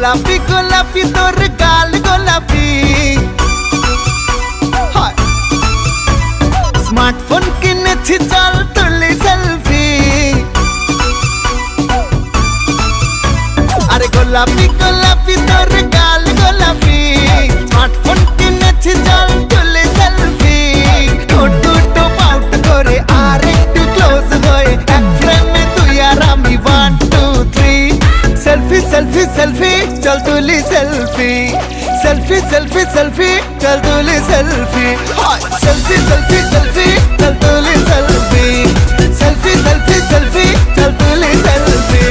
গোলাপি গোলাপি তোর গাল গোলাপি স্মার্টফোন কিনেছি চল তুলি সেলফি আরে গোলাপি গোলাপি তোর গাল গোলাপি স্মার্টফোন কিনেছি চল তুলি সেলফি ঠোঁট পাউট করে আর একটু ক্লোজ হয়ে এক ফ্রেমে তুই আর আমি 1 2 3 সেলফি সেলফি সেলফি চল তুলি সেলফি সেলফি সেলফি সেলফি চল তুলি সেলফি সেলফি সেলফি সেলফি চল তুলি সেলফি সেলফি সেলফি সেলফি চল তুলি সেলফি